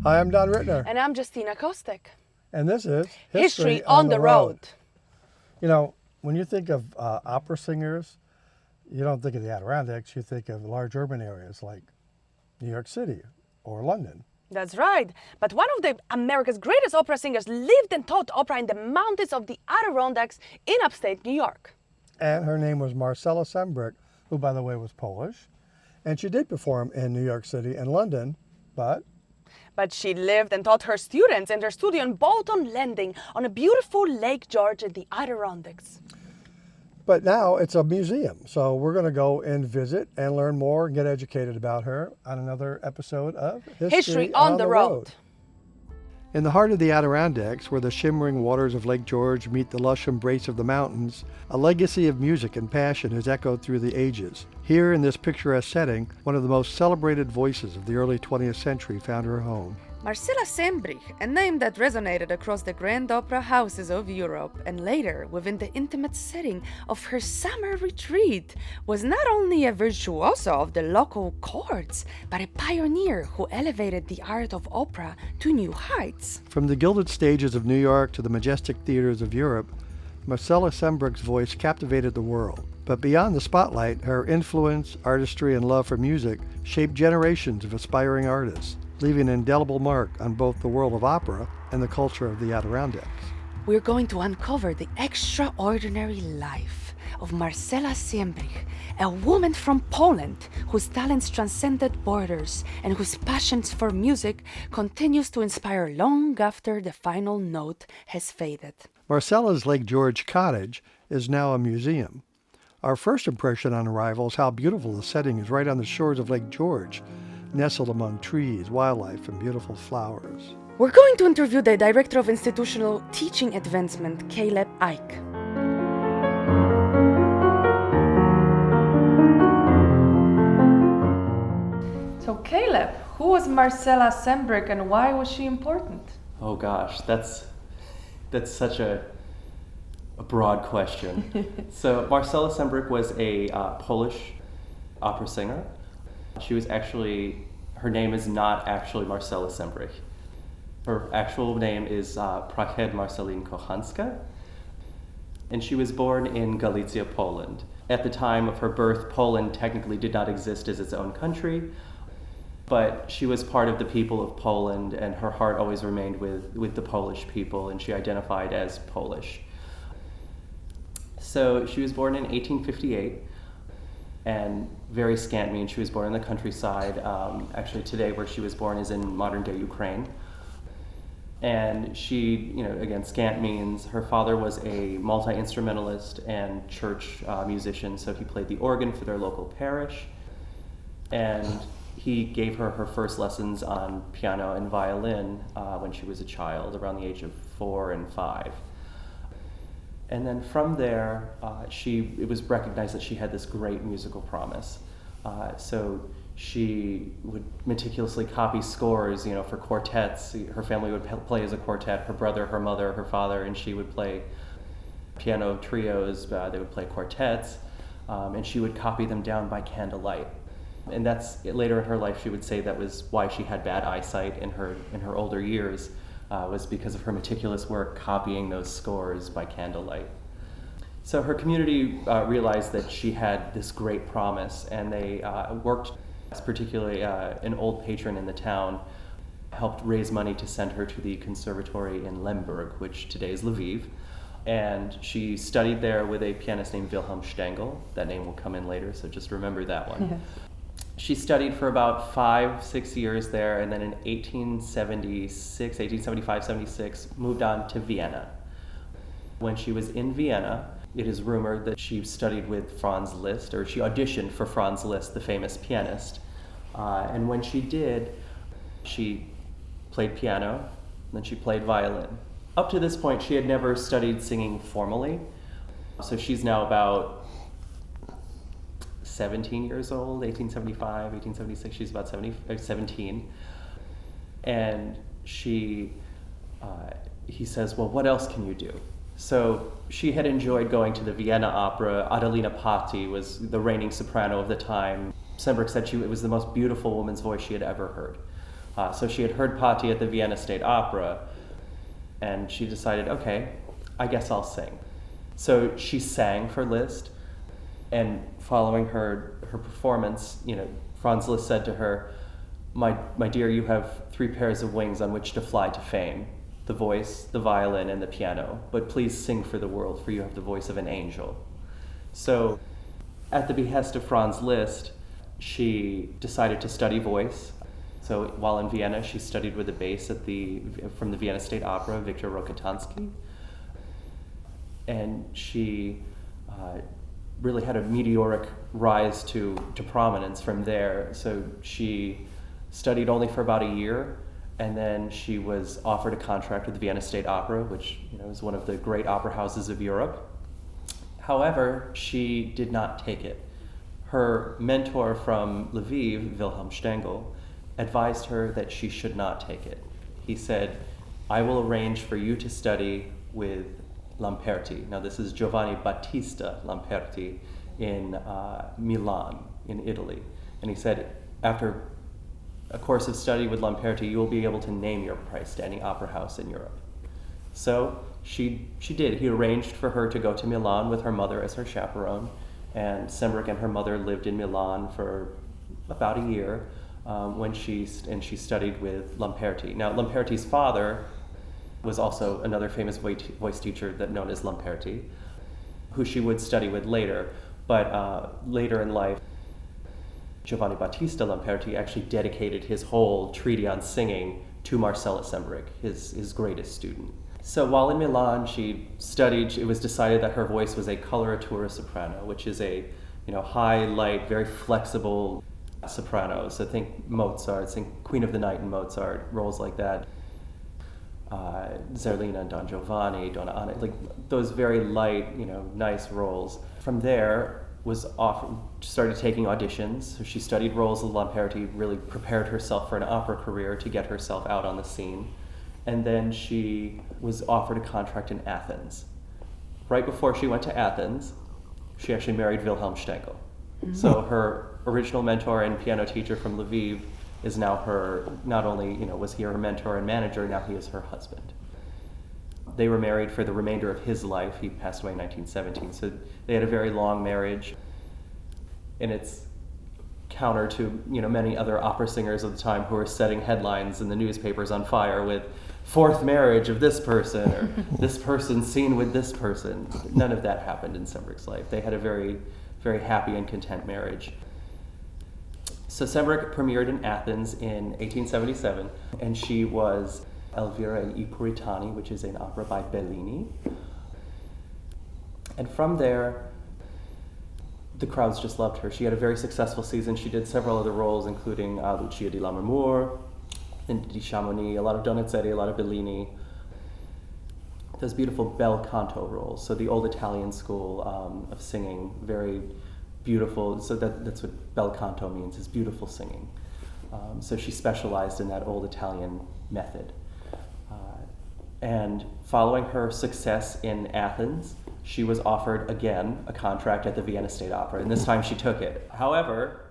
Hi, I'm Don Rittner. And I'm Justyna Kostek. And this is History on the Road. You know, when you think of opera singers, you don't think of the Adirondacks, you think of large urban areas like New York City or London. That's right. But one of America's greatest opera singers lived and taught opera in the mountains of the Adirondacks in upstate New York. And her name was Marcella Sembrich, who, by the way, was Polish. And she did perform in New York City and London, but she lived and taught her students in her studio in Bolton Landing on a beautiful Lake George in the Adirondacks. But now it's a museum, so we're going to go and visit and learn more and get educated about her on another episode of History on the Road. In the heart of the Adirondacks, where the shimmering waters of Lake George meet the lush embrace of the mountains, a legacy of music and passion has echoed through the ages. Here in this picturesque setting, one of the most celebrated voices of the early 20th century found her home. Marcella Sembrich, a name that resonated across the grand opera houses of Europe and later within the intimate setting of her summer retreat, was not only a virtuoso of the local courts, but a pioneer who elevated the art of opera to new heights. From the gilded stages of New York to the majestic theaters of Europe, Marcella Sembrich's voice captivated the world. But beyond the spotlight, her influence, artistry, and love for music shaped generations of aspiring artists, leaving an indelible mark on both the world of opera and the culture of the Adirondacks. We're going to uncover the extraordinary life of Marcella Sembrich, a woman from Poland whose talents transcended borders and whose passions for music continues to inspire long after the final note has faded. Marcella's Lake George cottage is now a museum. Our first impression on arrival is how beautiful the setting is right on the shores of Lake George, nestled among trees, wildlife, and beautiful flowers. We're going to interview the Director of Institutional Teaching Advancement, Caleb Ike. So Caleb, who was Marcella Sembrich and why was she important? Oh gosh, that's such a broad question. So Marcella Sembrich was a Polish opera singer. She was her name is not actually Marcella Sembrich. Her actual name is Prahed Marcelin Kochanska, and she was born in Galicia, Poland. At the time of her birth, Poland technically did not exist as its own country, but she was part of the people of Poland, and her heart always remained with the Polish people, and she identified as Polish. So she was born in 1858, and very scant means she was born in the countryside. Actually today where she was born is in modern day Ukraine. And she, again, scant means her father was a multi-instrumentalist and church musician, so he played the organ for their local parish. And he gave her her first lessons on piano and violin when she was a child, around the age of 4 and 5. And then from there, it was recognized that she had this great musical promise. So she would meticulously copy scores, for quartets. Her family would play as a quartet, her brother, her mother, her father, and she would play piano trios. They would play quartets, and she would copy them down by candlelight. And that's later in her life, she would say that was why she had bad eyesight in her older years. Was because of her meticulous work copying those scores by candlelight. So her community realized that she had this great promise, and they worked, particularly an old patron in the town, helped raise money to send her to the conservatory in Lemberg, which today is Lviv. And she studied there with a pianist named Wilhelm Stengel. That name will come in later, so just remember that one. She studied for about 5-6 years there, and then in 1875-76, moved on to Vienna. When she was in Vienna, it is rumored that she studied with Franz Liszt, or she auditioned for Franz Liszt, the famous pianist. And when she did, she played piano, and then she played violin. Up to this point, she had never studied singing formally. So she's now about 17 years old, 1875, 1876, she's about 17. And he says, well, what else can you do? So she had enjoyed going to the Vienna Opera. Adelina Patti was the reigning soprano of the time. Sembrich said it was the most beautiful woman's voice she had ever heard. So she had heard Patti at the Vienna State Opera, and she decided, okay, I guess I'll sing. So she sang for Liszt, and following her performance, Franz Liszt said to her, my dear, you have 3 pairs of wings on which to fly to fame, the voice, the violin, and the piano, but please sing for the world, for you have the voice of an angel. So at the behest of Franz Liszt, she decided to study voice. So while in Vienna, she studied with a bass from the Vienna State Opera, Viktor Rokitansky. And she really had a meteoric rise to prominence from there. So she studied only for about a year, and then she was offered a contract with the Vienna State Opera, which is one of the great opera houses of Europe. However, she did not take it. Her mentor from Lviv, Wilhelm Stengel, advised her that she should not take it. He said, I will arrange for you to study with Lamperti. Now this is Giovanni Battista Lamperti in Milan, in Italy. And he said, after a course of study with Lamperti, you will be able to name your price to any opera house in Europe. So she did. He arranged for her to go to Milan with her mother as her chaperone, and Sembrich and her mother lived in Milan for about a year when she studied with Lamperti. Now Lamperti's father was also another famous voice teacher known as Lamperti, who she would study with later. But later in life, Giovanni Battista Lamperti actually dedicated his whole treatise on singing to Marcella Sembrich, his greatest student. So while in Milan, she studied. It was decided that her voice was a coloratura soprano, which is a high, light, very flexible soprano. So think Mozart, think Queen of the Night in Mozart, roles like that. Zerlina and Don Giovanni, Donna Anna, like those very light, nice roles. From there, started taking auditions. So she studied roles with Lamperti, really prepared herself for an opera career to get herself out on the scene. And then she was offered a contract in Athens. Right before she went to Athens, she actually married Wilhelm Stengel. Mm-hmm. So her original mentor and piano teacher from Lviv is now not only was he her mentor and manager, now he is her husband. They were married for the remainder of his life. He passed away in 1917. So they had a very long marriage. And it's counter to many other opera singers of the time who were setting headlines in the newspapers on fire with fourth marriage of this person or this person seen with this person. None of that happened in Sembrich's life. They had a very, very happy and content marriage. So Sembrich premiered in Athens in 1877, and she was Elvira in I Puritani, which is an opera by Bellini. And from there, the crowds just loved her. She had a very successful season. She did several other roles, including Lucia di Lammermoor, and di Chamonix, a lot of Donizetti, a lot of Bellini. Those beautiful bel canto roles, so the old Italian school of singing, very beautiful. So that's what bel canto means, is beautiful singing. So she specialized in that old Italian method. And following her success in Athens, she was offered again a contract at the Vienna State Opera, and this time she took it. However,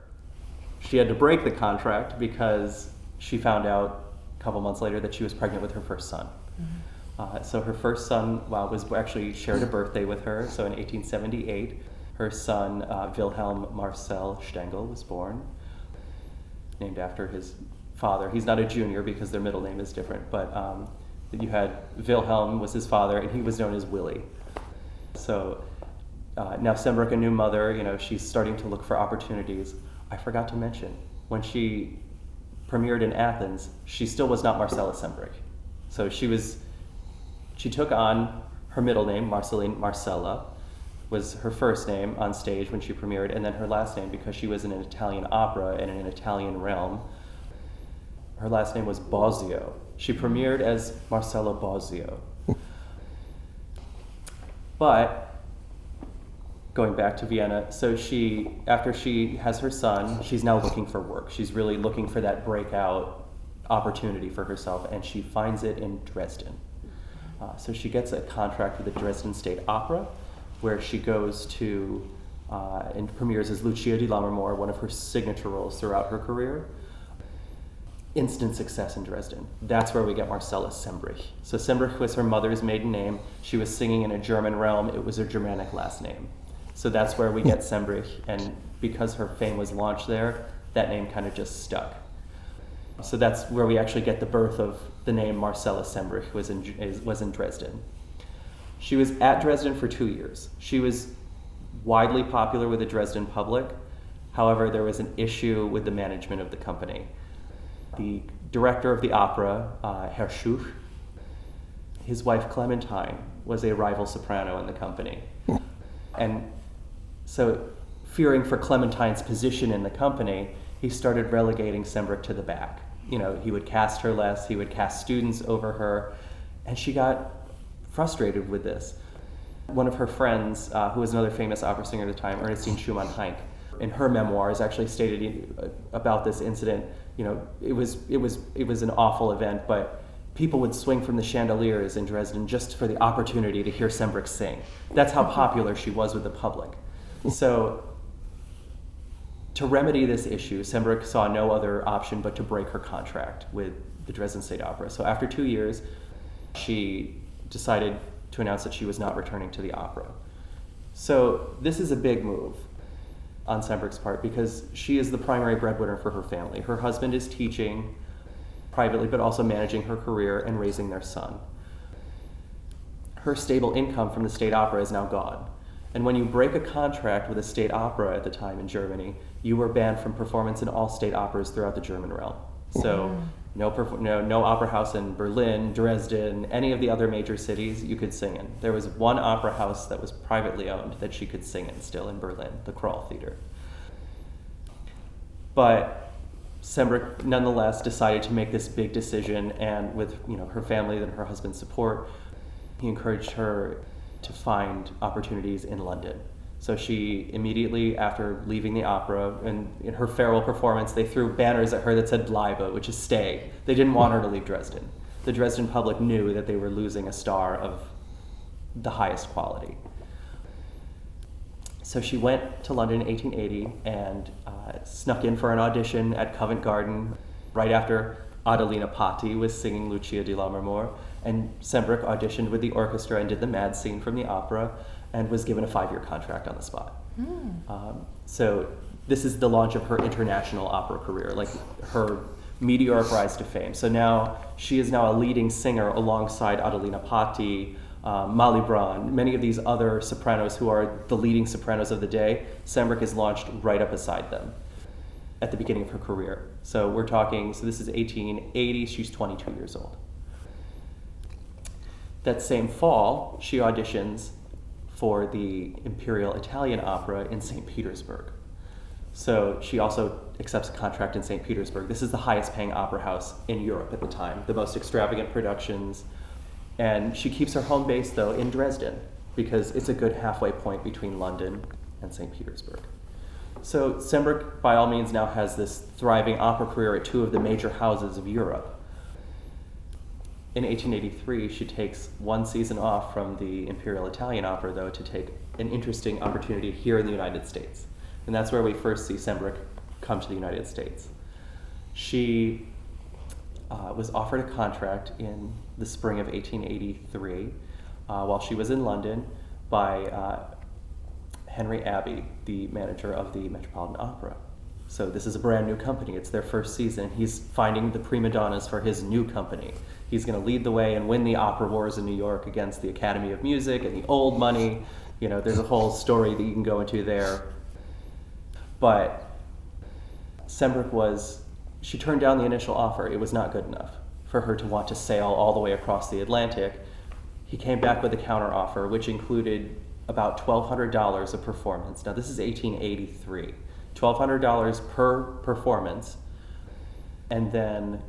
she had to break the contract because she found out a couple months later that she was pregnant with her first son. Mm-hmm. So her first son was actually shared a birthday with her. So in 1878, her son Wilhelm Marcel Stengel was born, named after his father. He's not a junior because their middle name is different, but you had Wilhelm was his father, and he was known as Willie. So now Sembrich, a new mother, she's starting to look for opportunities. I forgot to mention, when she premiered in Athens, she still was not Marcella Sembrich. So she took on her middle name, Marcella, was her first name on stage when she premiered, and then her last name, because she was in an Italian opera and in an Italian realm, her last name was Bosio. She premiered as Marcella Bosio. But going back to Vienna, so after she has her son, she's now looking for work. She's really looking for that breakout opportunity for herself, and she finds it in Dresden. So she gets a contract with the Dresden State Opera, where she goes to and premieres as Lucia di Lammermoor, one of her signature roles throughout her career. instant success in Dresden. That's where we get Marcella Sembrich. So Sembrich was her mother's maiden name. She was singing in a German realm. It was her Germanic last name. So that's where we get Sembrich, and because her fame was launched there, that name kind of just stuck. So that's where we actually get the birth of the name Marcella Sembrich, was in Dresden. She was at Dresden for 2 years. She was widely popular with the Dresden public. However, there was an issue with the management of the company. The director of the opera, Herr Schuch, his wife Clementine was a rival soprano in the company. And so, fearing for Clementine's position in the company, he started relegating Sembrich to the back. You know, he would cast her less, he would cast students over her, and she got frustrated with this. One of her friends, who was another famous opera singer at the time, Ernestine Schumann-Heink, in her memoirs actually stated about this incident, you know, it was an awful event, but people would swing from the chandeliers in Dresden just for the opportunity to hear Sembrich sing. That's how popular she was with the public. So to remedy this issue, Sembrich saw no other option but to break her contract with the Dresden State Opera. So after 2 years, she decided to announce that she was not returning to the opera. So this is a big move on Sembrich's part because she is the primary breadwinner for her family. Her husband is teaching privately, but also managing her career and raising their son. Her stable income from the state opera is now gone. And when you break a contract with a state opera at the time in Germany, you were banned from performance in all state operas throughout the German realm. So no opera house in Berlin, Dresden, any of the other major cities you could sing in. There was one opera house that was privately owned that she could sing in still in Berlin, the Kroll Theater. But Sembrich nonetheless decided to make this big decision, and with her family and her husband's support, he encouraged her to find opportunities in London. So she immediately, after leaving the opera, and in her farewell performance, they threw banners at her that said Bleibe, which is stay. They didn't want her to leave Dresden. The Dresden public knew that they were losing a star of the highest quality. So she went to London in 1880 and snuck in for an audition at Covent Garden right after Adelina Patti was singing Lucia di Lammermoor, and Sembrich auditioned with the orchestra and did the mad scene from the opera and was given a 5-year contract on the spot. So this is the launch of her international opera career, like her meteoric rise to fame. So now she is now a leading singer alongside Adelina Patti, Malibran, many of these other sopranos who are the leading sopranos of the day. Sembrich is launched right up beside them at the beginning of her career. So we're talking, so this is 1880, she's 22 years old. That same fall, she auditions for the Imperial Italian Opera in St. Petersburg. So she also accepts a contract in St. Petersburg. This is the highest paying opera house in Europe at the time, the most extravagant productions. And she keeps her home base, though, in Dresden, because it's a good halfway point between London and St. Petersburg. So Sembrich, by all means, now has this thriving opera career at 2 of the major houses of Europe. In 1883, she takes 1 season off from the Imperial Italian Opera, though, to take an interesting opportunity here in the United States. And that's where we first see Sembrich come to the United States. She was offered a contract in the spring of 1883 while she was in London by Henry Abbey, the manager of the Metropolitan Opera. So this is a brand new company. It's their first season. He's finding the prima donnas for his new company. He's going to lead the way and win the opera wars in New York against the Academy of Music and the old money. There's a whole story that you can go into there. But Sembrich she turned down the initial offer. It was not good enough for her to want to sail all the way across the Atlantic. He came back with a counteroffer, which included about $1,200 a performance. Now, this is 1883. $1,200 per performance, and then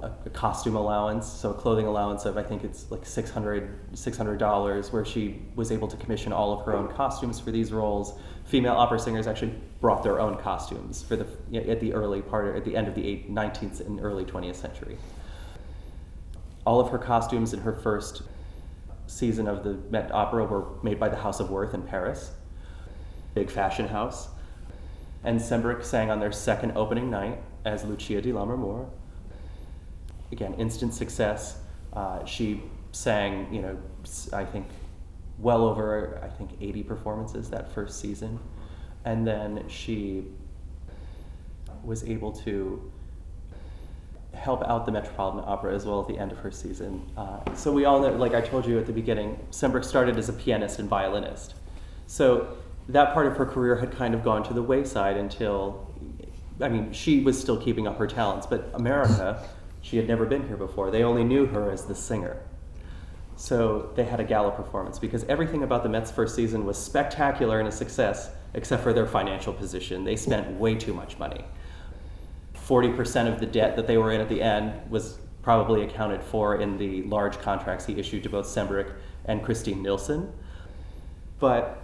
a costume allowance, so a clothing allowance of, I think it's like $600, where she was able to commission all of her own costumes for these roles. Female opera singers actually brought their own costumes at the end of the 19th and early 20th century. All of her costumes in her first season of the Met Opera were made by the House of Worth in Paris, big fashion house. And Sembrich sang on their second opening night as Lucia di Lammermoor again, instant success. She sang, I think well over, 80 performances that first season. And then she was able to help out the Metropolitan Opera as well at the end of her season. So we all know, like I told you at the beginning, Sembrich started as a pianist and violinist. So that part of her career had kind of gone to the wayside until, she was still keeping up her talents, but America, she had never been here before. They only knew her as the singer. So they had a gala performance because everything about the Mets' first season was spectacular and a success, except for their financial position. They spent way too much money. 40% of the debt that they were in at the end was probably accounted for in the large contracts he issued to both Sembrich and Christine Nilsson. But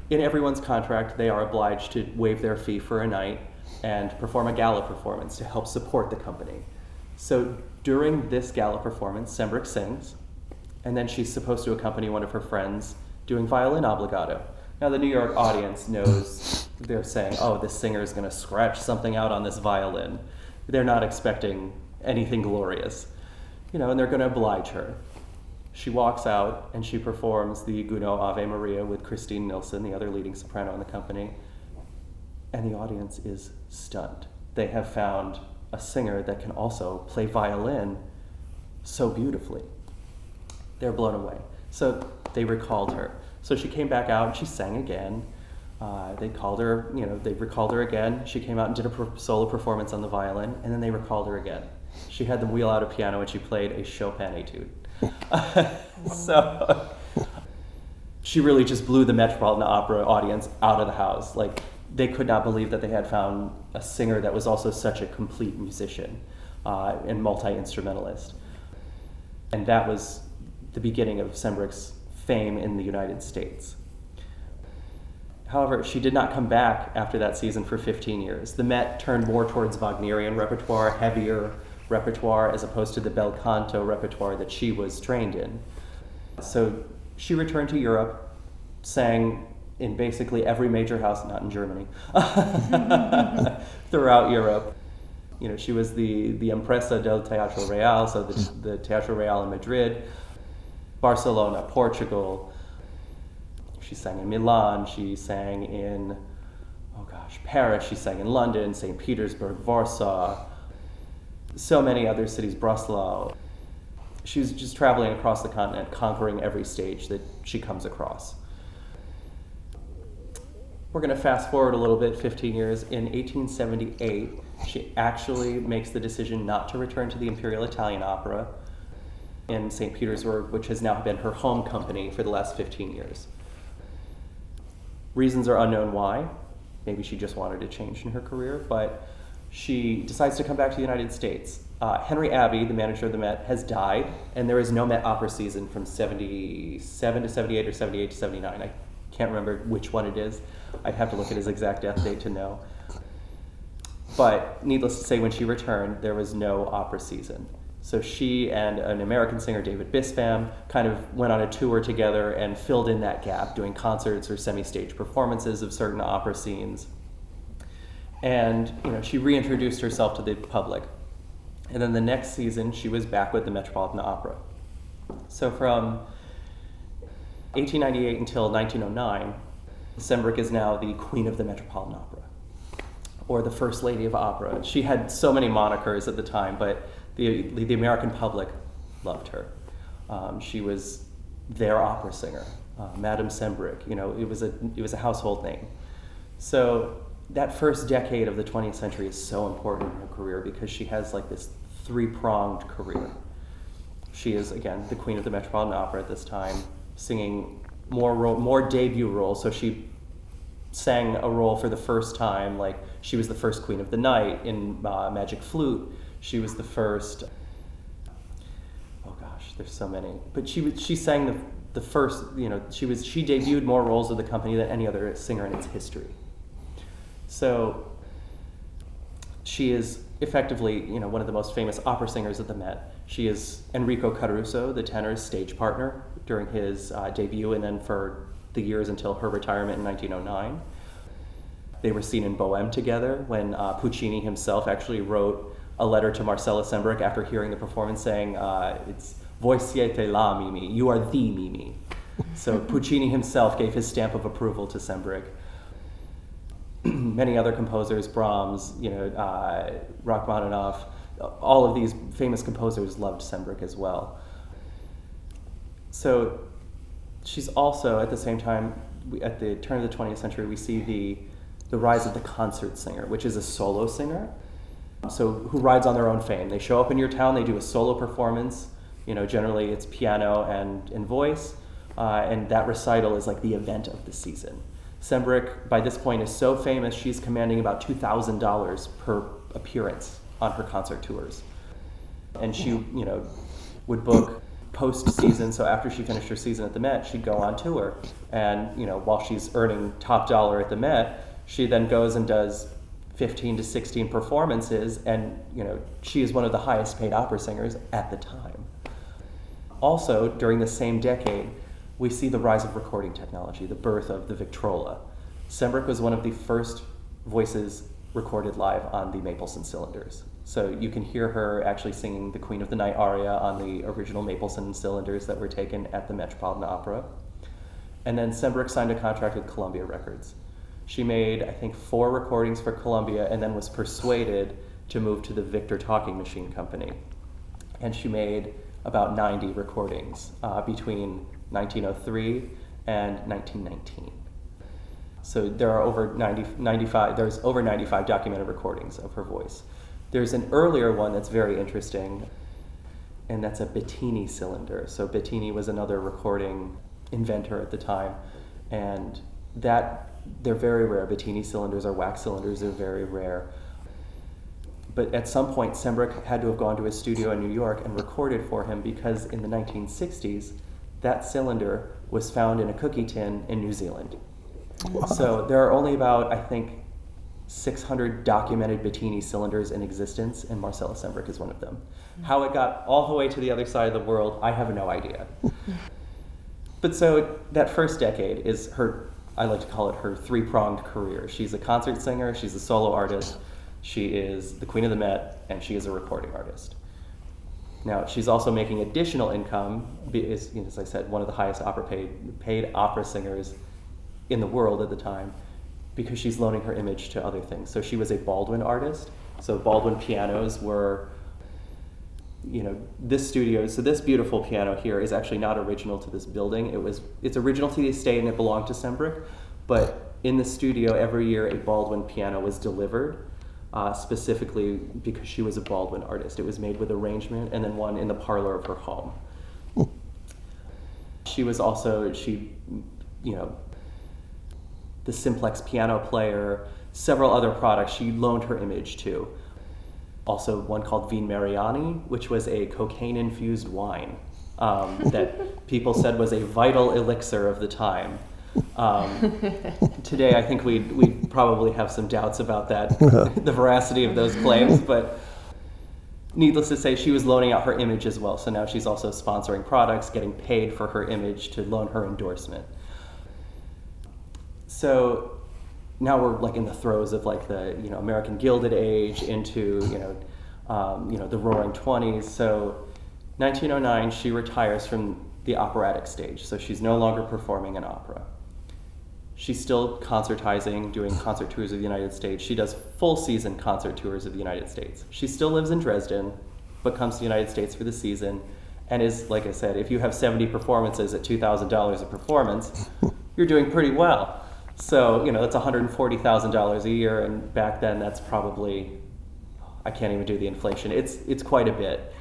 in everyone's contract, they are obliged to waive their fee for a night and perform a gala performance to help support the company. So during this gala performance, Sembrich sings, and then she's supposed to accompany one of her friends doing violin obligato. Now the New York audience knows they're saying, oh, this singer is going to scratch something out on this violin. They're not expecting anything glorious, and they're going to oblige her. She walks out and she performs the Gounod Ave Maria with Christine Nilsson, the other leading soprano in the company, and the audience is stunned. They have found a singer that can also play violin so beautifully. They're blown away. So they recalled her. So she came back out and she sang again. They called her, they recalled her again. She came out and did a solo performance on the violin, and then they recalled her again. She had them wheel out a piano and she played a Chopin etude. So she really just blew the Metropolitan Opera audience out of the house. Like, they could not believe that they had found a singer that was also such a complete musician and multi-instrumentalist. And that was the beginning of Sembrich's fame in the United States. However, she did not come back after that season for 15 years. The Met turned more towards Wagnerian repertoire, heavier repertoire, as opposed to the bel canto repertoire that she was trained in. So she returned to Europe, sang in basically every major house, not in Germany, throughout Europe. She was the Empresa del Teatro Real, so the Teatro Real in Madrid, Barcelona, Portugal. She sang in Milan, she sang in, Paris, she sang in London, St. Petersburg, Warsaw, so many other cities, Breslau. She was just traveling across the continent, conquering every stage that she comes across. We're going to fast forward a little bit, 15 years. In 1878, she actually makes the decision not to return to the Imperial Italian Opera in St. Petersburg, which has now been her home company for the last 15 years. Reasons are unknown why. Maybe she just wanted a change in her career, but she decides to come back to the United States. Henry Abbey, the manager of the Met, has died, and there is no Met opera season from 77 to 78 or 78 to 79. I can't remember which one it is. I'd have to look at his exact death date to know. But needless to say, when she returned, there was no opera season. So she and an American singer, David Bispham, kind of went on a tour together and filled in that gap, doing concerts or semi-stage performances of certain opera scenes. And she reintroduced herself to the public. And then the next season, she was back with the Metropolitan Opera. So from 1898 until 1909, Sembrich is now the Queen of the Metropolitan Opera, or the First Lady of Opera. She had so many monikers at the time, but the American public loved her. She was their opera singer, Madame Sembrich. It was a household name. So that first decade of the 20th century is so important in her career because she has like this three-pronged career. She is, again, the Queen of the Metropolitan Opera at this time, singing more debut roles. So she sang a role for the first time, like she was the first Queen of the Night in Magic Flute. She was the first, there's so many. But she sang the first, she debuted more roles of the company than any other singer in its history. So she is effectively, one of the most famous opera singers at the Met. She is Enrico Caruso, the tenor's stage partner during his debut, and then for the years until her retirement in 1909. They were seen in Bohème together when Puccini himself actually wrote a letter to Marcella Sembrich after hearing the performance saying, it's "Voi siete la Mimi," you are the Mimi. So Puccini himself gave his stamp of approval to Sembrich. Many other composers, Brahms, Rachmaninoff, all of these famous composers loved Sembrich as well. So she's also, at the same time, at the turn of the 20th century, we see the rise of the concert singer, which is a solo singer, so who rides on their own fame. They show up in your town, they do a solo performance, generally it's piano and voice, and that recital is like the event of the season. Sembrich, by this point, is so famous, she's commanding about $2,000 per appearance on her concert tours. And she, would book post-season, so after she finished her season at the Met, she'd go on tour. And, while she's earning top dollar at the Met, she then goes and does 15 to 16 performances, and, she is one of the highest paid opera singers at the time. Also, during the same decade, we see the rise of recording technology, the birth of the Victrola. Sembrich was one of the first voices recorded live on the Mapleson cylinders. So you can hear her actually singing the Queen of the Night aria on the original Mapleson cylinders that were taken at the Metropolitan Opera. And then Sembrich signed a contract with Columbia Records. She made, I think, 4 recordings for Columbia and then was persuaded to move to the Victor Talking Machine Company. And she made about 90 recordings between 1903 and 1919. So there are over 95 documented recordings of her voice. There's an earlier one that's very interesting, and that's a Bettini cylinder. So Bettini was another recording inventor at the time, and they're very rare. Bettini cylinders are wax cylinders, they're very rare. But at some point, Sembrich had to have gone to his studio in New York and recorded for him because in the 1960s, that cylinder was found in a cookie tin in New Zealand. Wow. So there are only about, I think, 600 documented Bettini cylinders in existence, and Marcella Sembrich is one of them. How it got all the way to the other side of the world, I have no idea. But so that first decade is her, I like to call it her 3-pronged career. She's a concert singer, she's a solo artist, she is the Queen of the Met, and she is a recording artist. Now, she's also making additional income, as I said, one of the highest paid opera singers in the world at the time, because she's loaning her image to other things. So she was a Baldwin artist. So Baldwin pianos were, this studio, so this beautiful piano here is actually not original to this building. It's original to the estate and it belonged to Sembrich, but in the studio every year a Baldwin piano was delivered, specifically because she was a Baldwin artist. It was made with arrangement, and then one in the parlor of her home. She was also, the Simplex piano player, several other products she loaned her image to. Also one called Vin Mariani, which was a cocaine-infused wine that people said was a vital elixir of the time. Today I think we'd probably have some doubts about that, the veracity of those claims, but needless to say, she was loaning out her image as well. So now she's also sponsoring products, getting paid for her image to loan her endorsement. So now we're like in the throes of like the American Gilded Age into the Roaring 20s. So 1909 she retires from the operatic stage. So she's no longer performing an opera. She's still concertizing, doing concert tours of the United States. She does full season concert tours of the United States. She still lives in Dresden, but comes to the United States for the season, and is, like I said, if you have 70 performances at $2,000 a performance, you're doing pretty well. So, that's $140,000 a year, and back then that's probably, I can't even do the inflation. It's quite a bit.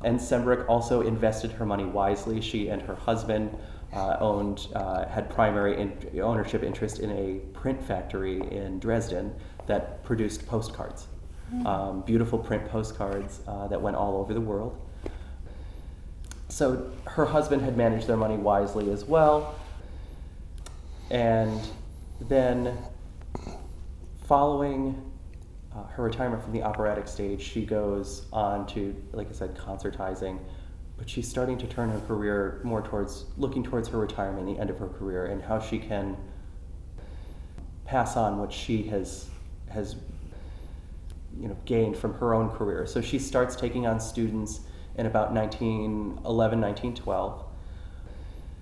And Sembrich also invested her money wisely. She and her husband had primary ownership interest in a print factory in Dresden that produced postcards, beautiful print postcards that went all over the world. So her husband had managed their money wisely as well. And then following her retirement from the operatic stage, she goes on to, like I said, concertizing, but she's starting to turn her career more looking towards her retirement, the end of her career, and how she can pass on what she has gained from her own career. So she starts taking on students in about 1911, 1912.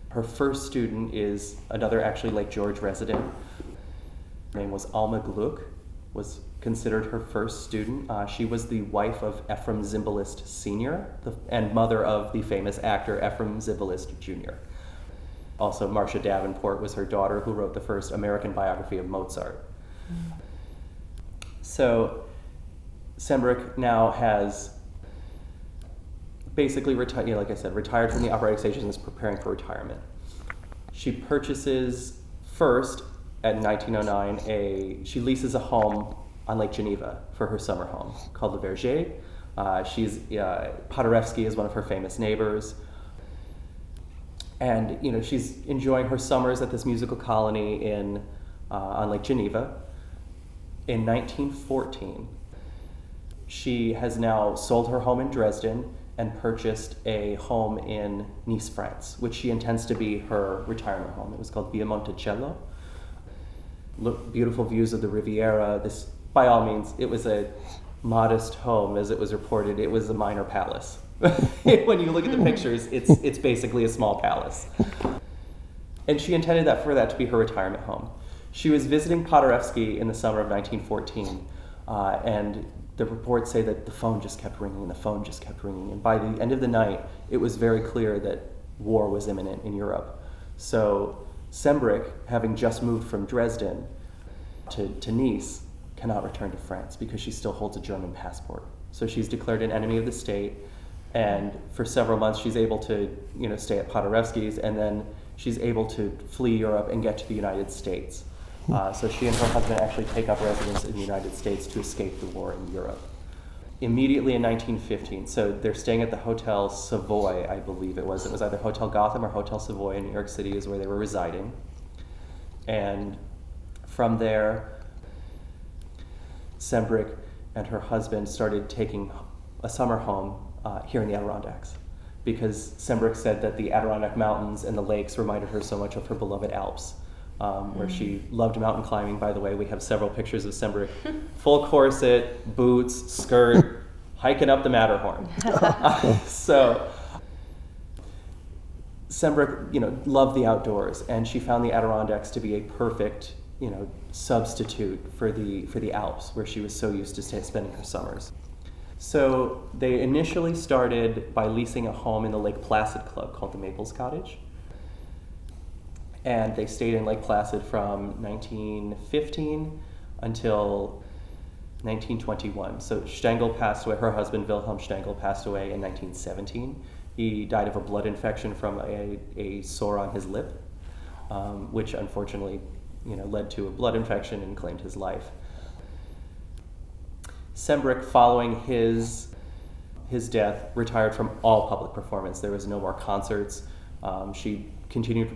Her first student is another actually Lake George resident. Her name was Alma Gluck, was considered her first student. She was the wife of Ephraim Zimbalist Sr. And mother of the famous actor Ephraim Zimbalist Jr. Also, Marcia Davenport was her daughter, who wrote the first American biography of Mozart. So Sembrich now has basically retired from the operatic stage and is preparing for retirement. She purchases first, in 1909, she leases a home on Lake Geneva for her summer home called Le Verger. Paderewski is one of her famous neighbors. And she's enjoying her summers at this musical colony on Lake Geneva. In 1914, she has now sold her home in Dresden and purchased a home in Nice, France, which she intends to be her retirement home. It was called Via Monticello. Beautiful views of the Riviera. This, by all means, it was a modest home, as it was reported. It was a minor palace. When you look at the pictures, it's basically a small palace. And she intended for that to be her retirement home. She was visiting Paderewski in the summer of 1914, and the reports say that the phone just kept ringing, and the phone just kept ringing. And by the end of the night, it was very clear that war was imminent in Europe. So Sembrich, having just moved from Dresden to Nice, cannot return to France because she still holds a German passport. So she's declared an enemy of the state, and for several months she's able to stay at Paderewski's, and then she's able to flee Europe and get to the United States. So she and her husband actually take up residence in the United States to escape the war in Europe. Immediately in 1915, so they're staying at the Hotel Savoy, I believe it was. It was either Hotel Gotham or Hotel Savoy in New York City is where they were residing. And from there, Sembrich and her husband started taking a summer home here in the Adirondacks, because Sembrich said that the Adirondack Mountains and the lakes reminded her so much of her beloved Alps. Where she loved mountain climbing. By the way, we have several pictures of Sembrich, full corset, boots, skirt, hiking up the Matterhorn. So Sembrich, loved the outdoors, and she found the Adirondacks to be a perfect, substitute for the Alps, where she was so used to spending her summers. So they initially started by leasing a home in the Lake Placid Club called the Maples Cottage. And they stayed in Lake Placid from 1915 until 1921. So Stengel passed away, her husband Wilhelm Stengel passed away in 1917. He died of a blood infection from a sore on his lip, which unfortunately led to a blood infection and claimed his life. Sembrich, following his death, retired from all public performance. There was no more concerts. She continued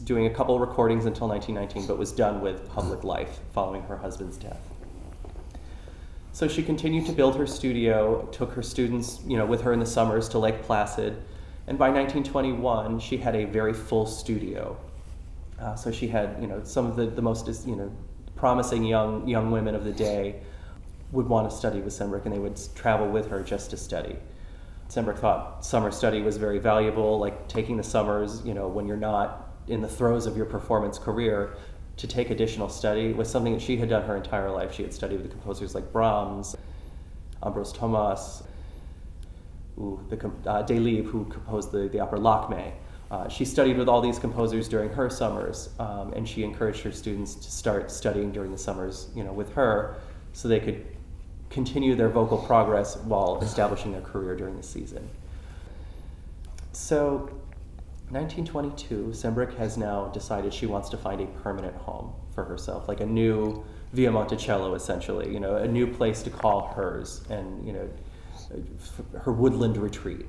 doing a couple of recordings until 1919, but was done with public life following her husband's death. So she continued to build her studio, took her students, with her in the summers to Lake Placid, and by 1921, she had a very full studio. So she had, some of the most, promising young women of the day would want to study with Sembrich, and they would travel with her just to study. Sembrich thought summer study was very valuable, like taking the summers, when you're not in the throes of your performance career, to take additional study was something that she had done her entire life. She had studied with composers like Brahms, Ambros Thomas, Delibes, who composed the opera Lakme. She studied with all these composers during her summers, and she encouraged her students to start studying during the summers, with her, so they could continue their vocal progress while establishing their career during the season. So 1922, Sembrich has now decided she wants to find a permanent home for herself, like a new Via Monticello, essentially, a new place to call hers, and her woodland retreat.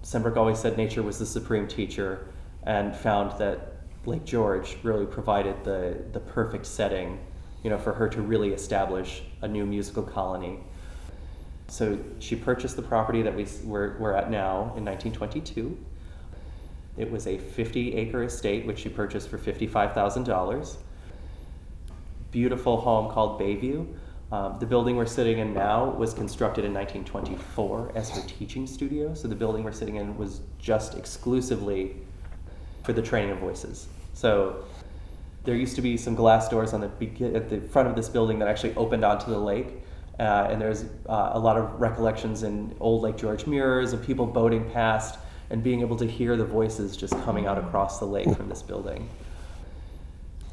Sembrich always said nature was the supreme teacher, and found that Lake George really provided the perfect setting, for her to really establish a new musical colony. So she purchased the property that we're at now in 1922. It was a 50-acre estate, which she purchased for $55,000. Beautiful home called Bayview. The building we're sitting in now was constructed in 1924 as her teaching studio. So the building we're sitting in was just exclusively for the training of voices. So there used to be some glass doors at the front of this building that actually opened onto the lake. And there's a lot of recollections in old Lake George mirrors of people boating past and being able to hear the voices just coming out across the lake from this building.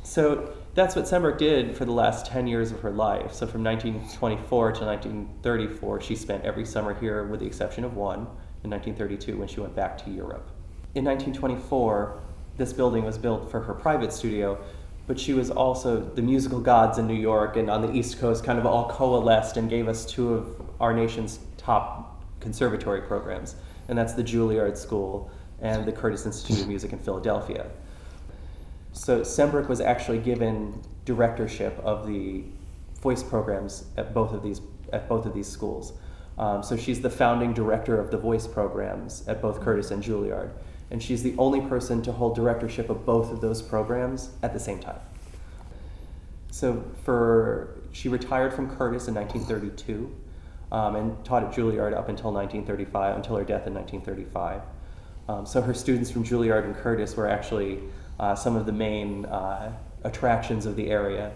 So that's what Sembrich did for the last 10 years of her life. So from 1924 to 1934, she spent every summer here with the exception of one in 1932 when she went back to Europe. In 1924, this building was built for her private studio, but she was also, the musical gods in New York and on the East Coast kind of all coalesced and gave us two of our nation's top conservatory programs, and that's the Juilliard School and the Curtis Institute of Music in Philadelphia. So Sembrich was actually given directorship of the voice programs at both of these schools. So she's the founding director of the voice programs at both Curtis and Juilliard. And she's the only person to hold directorship of both of those programs at the same time. So she retired from Curtis in 1932 and taught at Juilliard up until 1935, until her death in 1935. So her students from Juilliard and Curtis were actually some of the main attractions of the area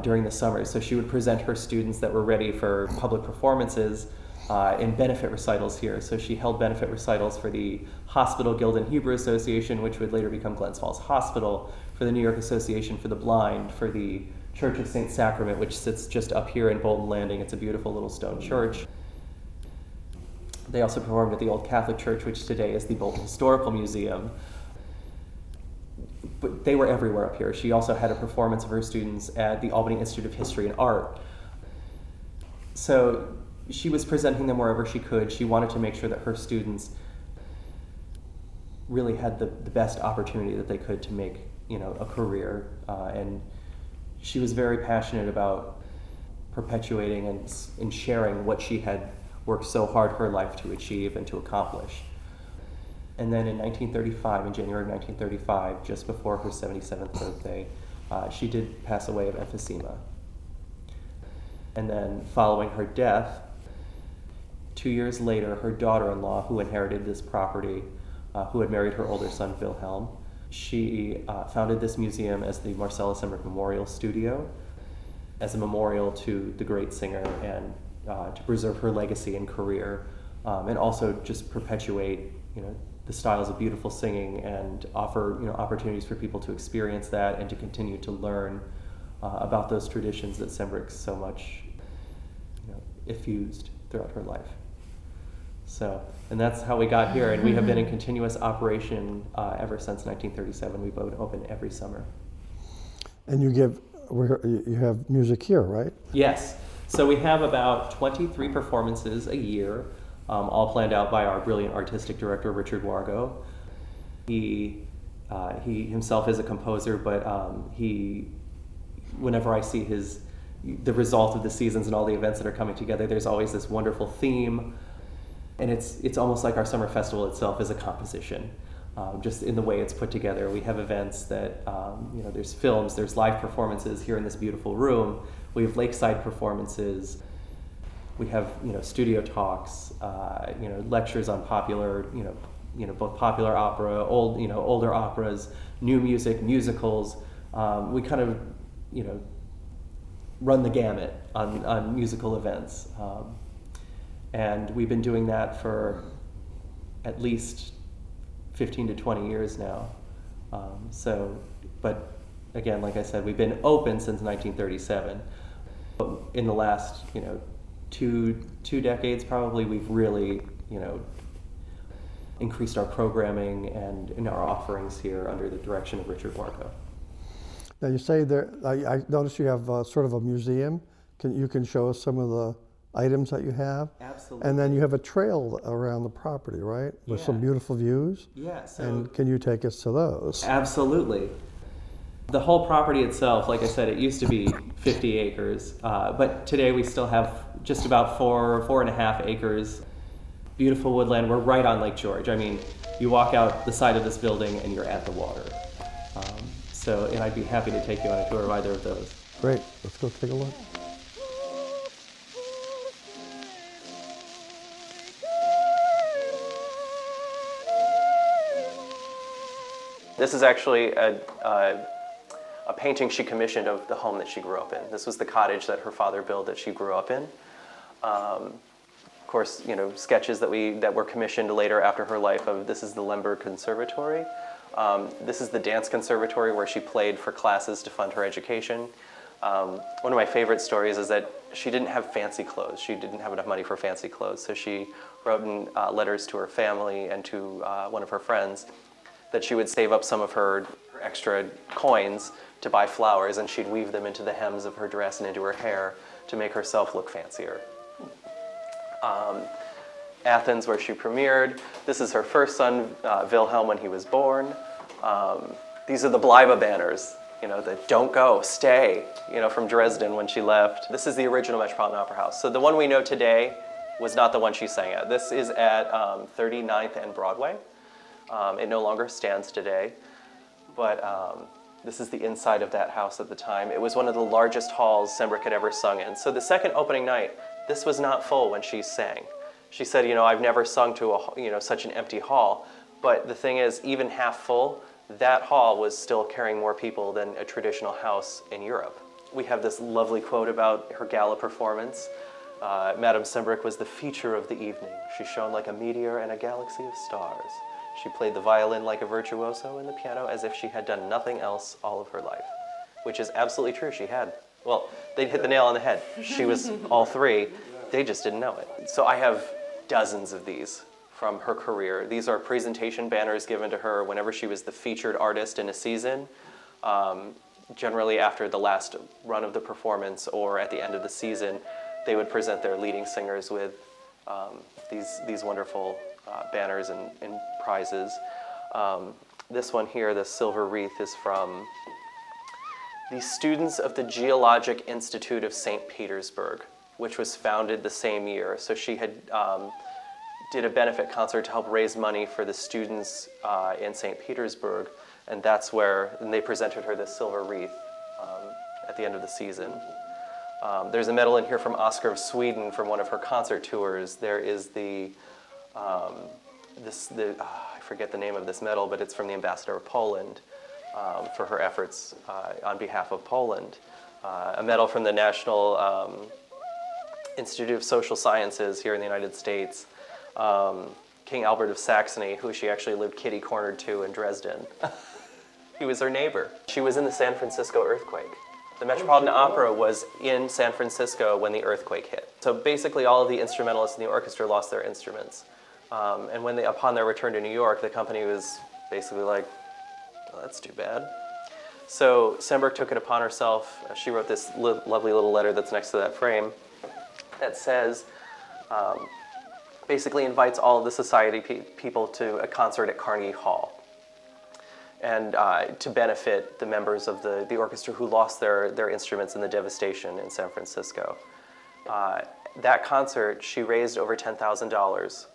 during the summer. So she would present her students that were ready for public performances in benefit recitals here. So she held benefit recitals for the Hospital Guild and Hebrew Association, which would later become Glens Falls Hospital, for the New York Association for the Blind, for the Church of St. Sacrament, which sits just up here in Bolton Landing. It's a beautiful little stone church. They also performed at the Old Catholic Church, which today is the Bolton Historical Museum. But they were everywhere up here. She also had a performance of her students at the Albany Institute of History and Art. So she was presenting them wherever she could. She wanted to make sure that her students really had the best opportunity that they could to make, a career. And she was very passionate about perpetuating and sharing what she had worked so hard her life to achieve and to accomplish. And then in January of 1935, just before her 77th birthday, she did pass away of emphysema. And then following her death, 2 years later, her daughter-in-law, who inherited this property, who had married her older son, Wilhelm, she founded this museum as the Marcella Sembrich Memorial Studio, as a memorial to the great singer and to preserve her legacy and career, and also just perpetuate, the styles of beautiful singing and offer, opportunities for people to experience that and to continue to learn about those traditions that Sembrich so much, effused throughout her life. So, and that's how we got here, and we have been in continuous operation ever since 1937. We've opened every summer. And you have music here, right? Yes. So we have about 23 performances a year, all planned out by our brilliant artistic director, Richard Wargo. He himself is a composer, but whenever I see the result of the seasons and all the events that are coming together, there's always this wonderful theme. And it's almost like our summer festival itself is a composition, just in the way it's put together. We have events that, there's films, there's live performances here in this beautiful room. We have lakeside performances. We have, studio talks, lectures on popular, both popular opera, older operas, new music, musicals. We kind of, run the gamut on musical events. And we've been doing that for at least 15 to 20 years now. But again, like I said, we've been open since 1937. But in the last, two decades probably, we've really, increased our programming and in our offerings here under the direction of Richard Wargo. Now you say there, I noticed you have sort of a museum. You can show us some of the items that you have? Absolutely. And then you have a trail around the property, right? With some beautiful views? Yeah. And can you take us to those? Absolutely. The whole property itself, like I said, it used to be 50 acres, but today we still have just about 4.5 acres. Beautiful woodland. We're right on Lake George. I mean, you walk out the side of this building and you're at the water. And I'd be happy to take you on a tour of either of those. Great. Let's go take a look. This is actually a painting she commissioned of the home that she grew up in. This was the cottage that her father built that she grew up in. Of course, sketches that were commissioned later after her life of this is the Lemberg Conservatory. This is the dance conservatory where she played for classes to fund her education. One of my favorite stories is that she didn't have fancy clothes. She didn't have enough money for fancy clothes, so she wrote in letters to her family and to one of her friends that she would save up some of her extra coins to buy flowers, and she'd weave them into the hems of her dress and into her hair to make herself look fancier. Athens, where she premiered. This is her first son, Wilhelm, when he was born. These are the Bleibe banners, the don't go, stay, from Dresden when she left. This is the original Metropolitan Opera House. So the one we know today was not the one she sang at. This is at 39th and Broadway. It no longer stands today, but this is the inside of that house at the time. It was one of the largest halls Sembrich had ever sung in. So the second opening night, this was not full when she sang. She said, I've never sung to such an empty hall, but the thing is, even half full, that hall was still carrying more people than a traditional house in Europe. We have this lovely quote about her gala performance. Madame Sembrich was the feature of the evening. She shone like a meteor in a galaxy of stars. She played the violin like a virtuoso and the piano as if she had done nothing else all of her life, which is absolutely true. She had. Well, they hit the nail on the head. She was all three. They just didn't know it. So I have dozens of these from her career. These are presentation banners given to her whenever she was the featured artist in a season, generally after the last run of the performance or at the end of the season. They would present their leading singers with these wonderful banners and prizes. This one here, the silver wreath, is from the students of the Geologic Institute of St. Petersburg, which was founded the same year. So she had did a benefit concert to help raise money for the students in St. Petersburg, and that's where they presented her this silver wreath at the end of the season. There's a medal in here from Oscar of Sweden from one of her concert tours. There is I forget the name of this medal, but it's from the ambassador of Poland for her efforts on behalf of Poland. A medal from the National Institute of Social Sciences here in the United States. King Albert of Saxony, who she actually lived kitty-cornered to in Dresden. He was her neighbor. She was in the San Francisco earthquake. The Metropolitan Opera was in San Francisco when the earthquake hit. So basically all of the instrumentalists in the orchestra lost their instruments. And upon their return to New York, the company was basically like, well, that's too bad. So Sembrich took it upon herself. She wrote this lovely little letter that's next to that frame that says, basically invites all of the society people to a concert at Carnegie Hall, and to benefit the members of the orchestra who lost their instruments in the devastation in San Francisco. That concert, she raised over $10,000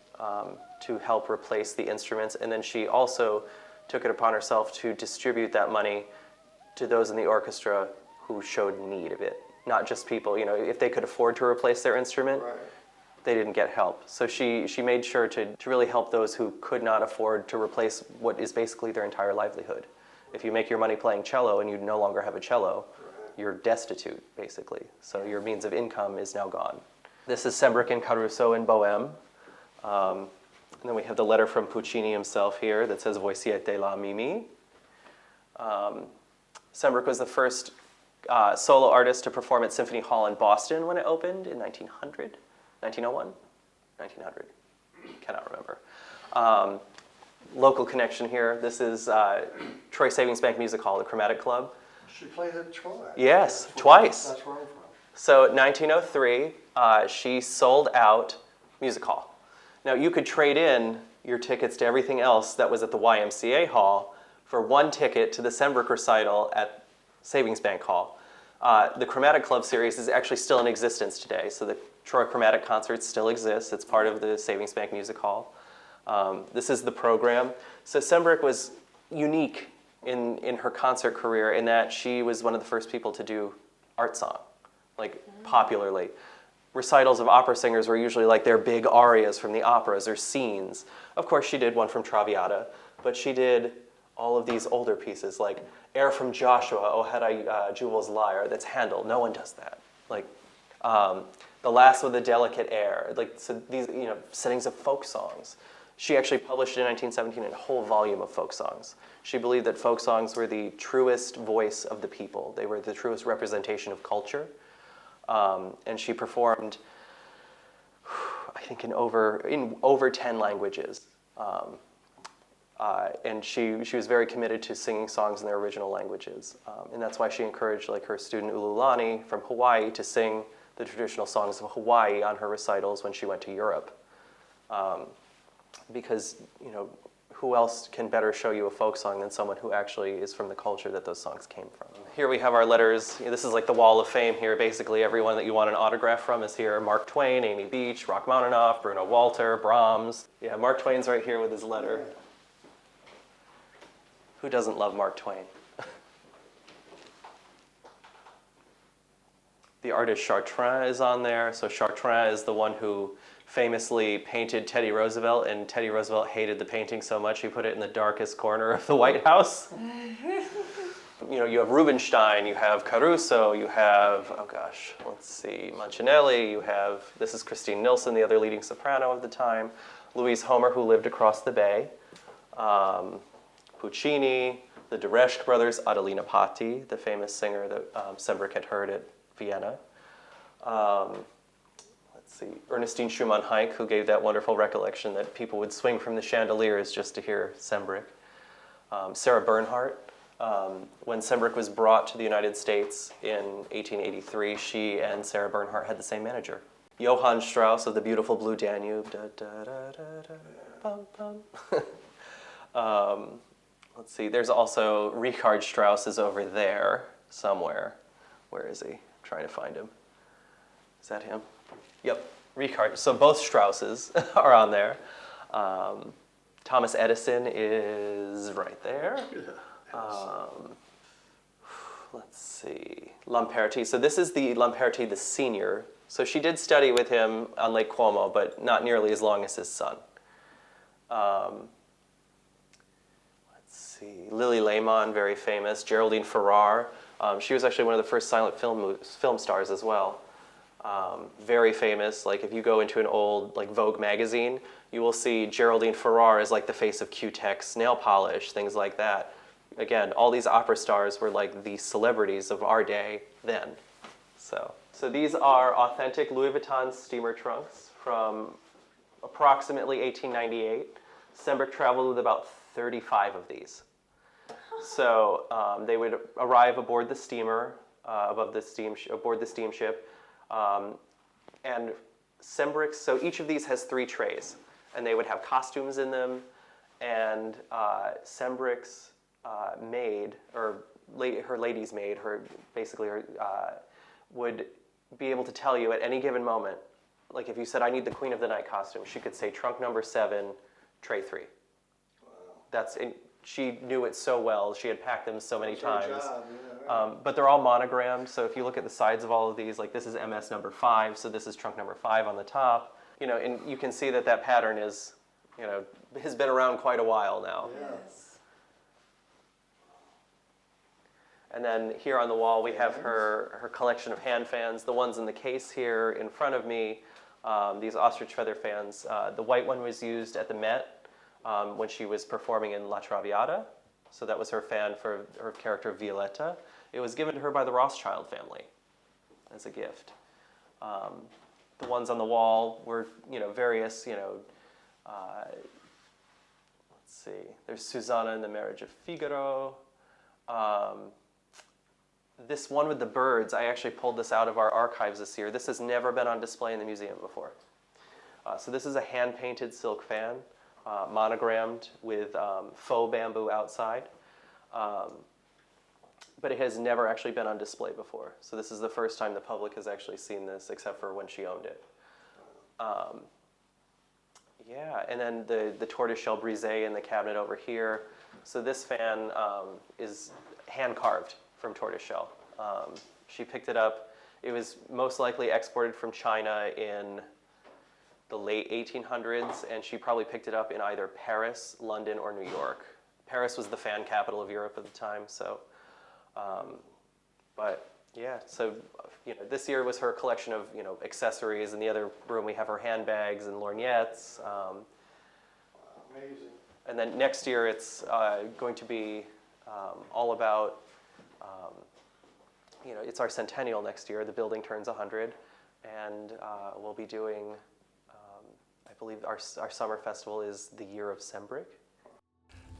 to help replace the instruments, and then she also took it upon herself to distribute that money to those in the orchestra who showed need of it. Not just people, if they could afford to replace their instrument, right, they didn't get help. So she made sure to really help those who could not afford to replace what is basically their entire livelihood. If you make your money playing cello and you no longer have a cello, you're destitute, basically. So your means of income is now gone. This is Sembrich and Caruso in Bohème. And then we have the letter from Puccini himself here that says, Voi siete la Mimi. Sembrich was the first solo artist to perform at Symphony Hall in Boston when it opened in 1900. 1901? 1900. Cannot remember. Local connection here. This is Troy Savings Bank Music Hall, the Chromatic Club. She played at Troy. Yes, twice. That's where I'm from. So 1903, she sold out Music Hall. Now you could trade in your tickets to everything else that was at the YMCA Hall for one ticket to the Sembrich recital at Savings Bank Hall. The Chromatic Club series is actually still in existence today, so the Troy Chromatic Concerts still exists. It's part of the Savings Bank Music Hall. This is the program. So Sembrich was unique in her concert career in that she was one of the first people to do art song, like popularly. Recitals of opera singers were usually like their big arias from the operas or scenes. Of course, she did one from Traviata, but she did all of these older pieces, like Air from Joshua, O Had I Jewel's Lyre, that's Handel. No one does that. Like The Lass with a Delicate Air, like so these settings of folk songs. She actually published in 1917 a whole volume of folk songs. She believed that folk songs were the truest voice of the people. They were the truest representation of culture. And she performed, I think, in over 10 languages. And she was very committed to singing songs in their original languages. And that's why she encouraged like her student Ululani from Hawaii to sing the traditional songs of Hawaii on her recitals when she went to Europe. Because, who else can better show you a folk song than someone who actually is from the culture that those songs came from? Here we have our letters. This is like the wall of fame here. Basically, everyone that you want an autograph from is here. Mark Twain, Amy Beach, Rachmaninoff, Bruno Walter, Brahms. Yeah, Mark Twain's right here with his letter. Who doesn't love Mark Twain? The artist Chartrand is on there. So Chartrand is the one who famously painted Teddy Roosevelt, and Teddy Roosevelt hated the painting so much he put it in the darkest corner of the White House. You have Rubinstein, you have Caruso, you have, Mancinelli, this is Christine Nilsson, the other leading soprano of the time, Louise Homer, who lived across the bay, Puccini, the Dureschk brothers, Adelina Patti, the famous singer that Sembrich had heard at Vienna. Ernestine Schumann-Heink, who gave that wonderful recollection that people would swing from the chandeliers just to hear Sembrich. Sarah Bernhardt, when Sembrich was brought to the United States in 1883, she and Sarah Bernhardt had the same manager. Johann Strauss of the beautiful Blue Danube. Da, da, da, da, da, bum, bum. There's also Richard Strauss is over there somewhere. Where is he? I'm trying to find him. Is that him? Yep, Richard. So both Strausses are on there. Thomas Edison is right there. Lamperti. So this is the Lamperti, the senior. So she did study with him on Lake Como, but not nearly as long as his son. Lily Lehmann, very famous. Geraldine Farrar. She was actually one of the first silent film stars as well. Very famous. Like if you go into an old Vogue magazine, you will see Geraldine Farrar as like the face of Q-Tex nail polish, things like that. Again, all these opera stars were like the celebrities of our day then. So these are authentic Louis Vuitton steamer trunks from approximately 1898. Sembrich traveled with about 35 of these. So they would arrive aboard the steamer, aboard the steamship. And Sembrich, so each of these has 3 trays, and they would have costumes in them, and Sembrich's maid, or her lady's maid, would be able to tell you at any given moment, like if you said, I need the Queen of the Night costume, she could say trunk number 7, tray 3. Wow. She knew it so well. She had packed them so many times. Job, yeah, right. But they're all monogrammed. So if you look at the sides of all of these, like this is MS number 5, so this is trunk number 5 on the top. And you can see that pattern is, has been around quite a while now. Yes. And then here on the wall we have her collection of hand fans. The ones in the case here in front of me, these ostrich feather fans. The white one was used at the Met. When she was performing in La Traviata. So that was her fan for her character Violetta. It was given to her by the Rothschild family as a gift. The ones on the wall were, various, There's Susanna in the Marriage of Figaro. This one with the birds, I actually pulled this out of our archives this year. This has never been on display in the museum before. So this is a hand-painted silk fan. Monogrammed with faux bamboo outside. But it has never actually been on display before. So this is the first time the public has actually seen this, except for when she owned it. And then the tortoiseshell brisée in the cabinet over here. So this fan is hand-carved from tortoiseshell. She picked it up. It was most likely exported from China in the late 1800s, and she probably picked it up in either Paris, London, or New York. Paris was the fan capital of Europe at the time. So, but yeah, so this year was her collection of accessories. In the other room we have her handbags and lorgnettes. Amazing. And then next year it's going to be all about, it's our centennial next year. The building turns 100, and we'll be doing, I believe our summer festival is the year of Sembrich.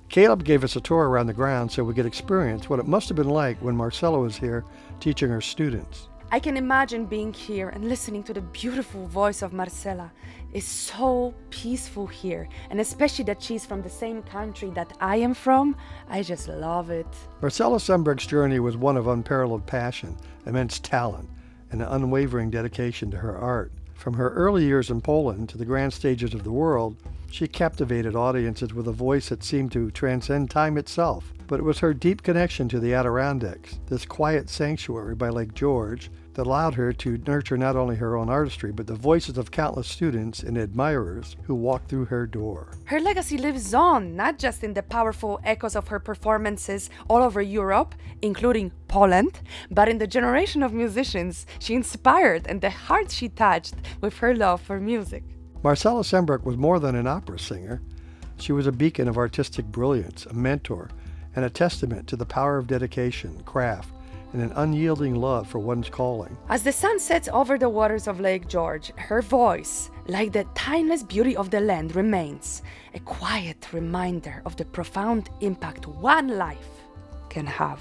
Caleb gave us a tour around the grounds so we could experience what it must have been like when Marcella was here teaching her students. I can imagine being here and listening to the beautiful voice of Marcella. It's so peaceful here, and especially that she's from the same country that I am from. I just love it. Marcella Sembrich's journey was one of unparalleled passion, immense talent, and an unwavering dedication to her art. From her early years in Poland to the grand stages of the world, she captivated audiences with a voice that seemed to transcend time itself. But it was her deep connection to the Adirondacks, this quiet sanctuary by Lake George, that allowed her to nurture not only her own artistry, but the voices of countless students and admirers who walked through her door. Her legacy lives on, not just in the powerful echoes of her performances all over Europe, including Poland, but in the generation of musicians she inspired and the hearts she touched with her love for music. Marcella Sembrich was more than an opera singer. She was a beacon of artistic brilliance, a mentor, and a testament to the power of dedication, craft, and an unyielding love for one's calling. As the sun sets over the waters of Lake George, her voice, like the timeless beauty of the land, remains a quiet reminder of the profound impact one life can have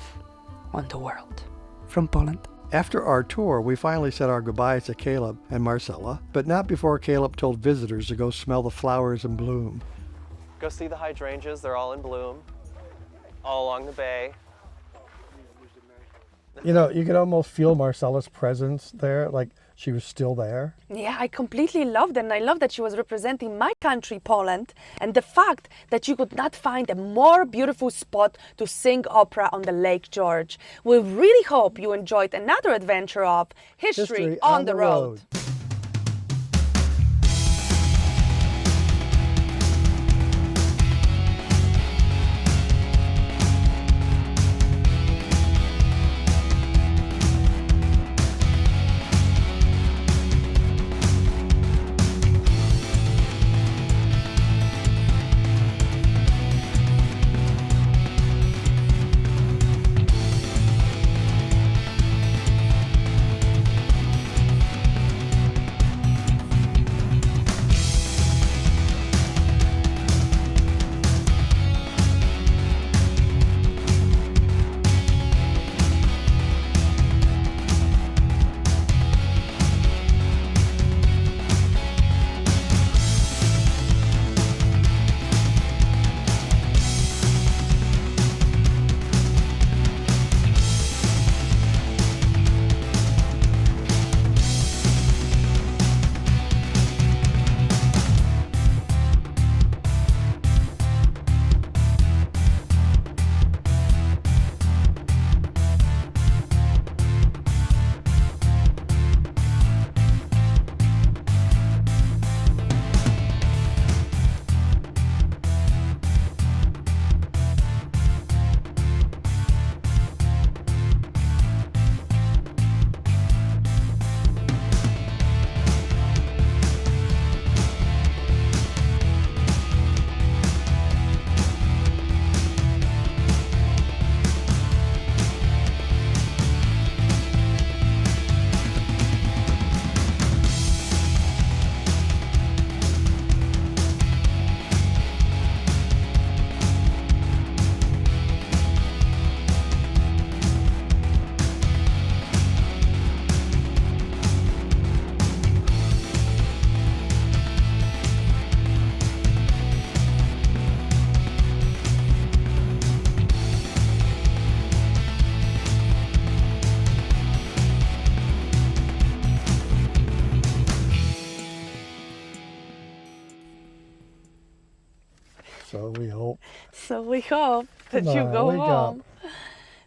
on the world. From Poland. After our tour, we finally said our goodbyes to Caleb and Marcella, but not before Caleb told visitors to go smell the flowers in bloom. Go see the hydrangeas, they're all in bloom, all along the bay. You could almost feel Marcella's presence there, like she was still there. Yeah, I completely loved it, and I love that she was representing my country, Poland, and the fact that you could not find a more beautiful spot to sing opera on the Lake George. We really hope you enjoyed another adventure of History on the Road. So we hope. So we hope that Come you on, go wake home. up.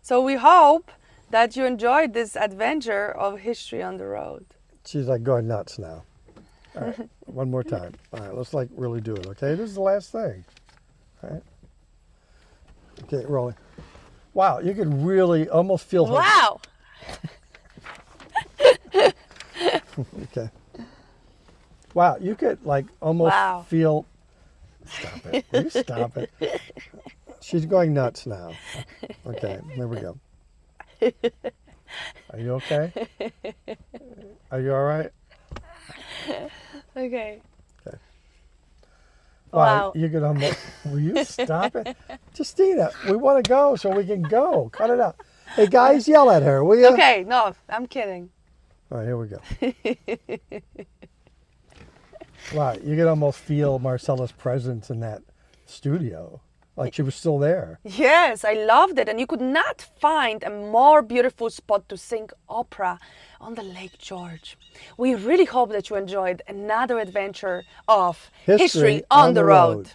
So we hope that you enjoyed this adventure of History on the Road. She's like going nuts now. All right, one more time. All right, let's like really do it, okay? This is the last thing. All right. Okay, rolling. Wow, you could really almost feel her. Wow. Okay. Wow, you could like almost Wow. feel. Stop it. Will you stop it? She's going nuts now. Okay, there we go. Are you okay? Are you all right? Okay. Wow, Wow. you could almost. Will you stop it? Justyna, we want to go so we can go. Cut it out. Hey, guys, yell at her, will you? Okay, no, I'm kidding. All right, here we go. Wow, you could almost feel Marcella's presence in that studio, like she was still there. Yes, I loved it. And you could not find a more beautiful spot to sing opera on the Lake George. We really hope that you enjoyed another adventure of History on the Road.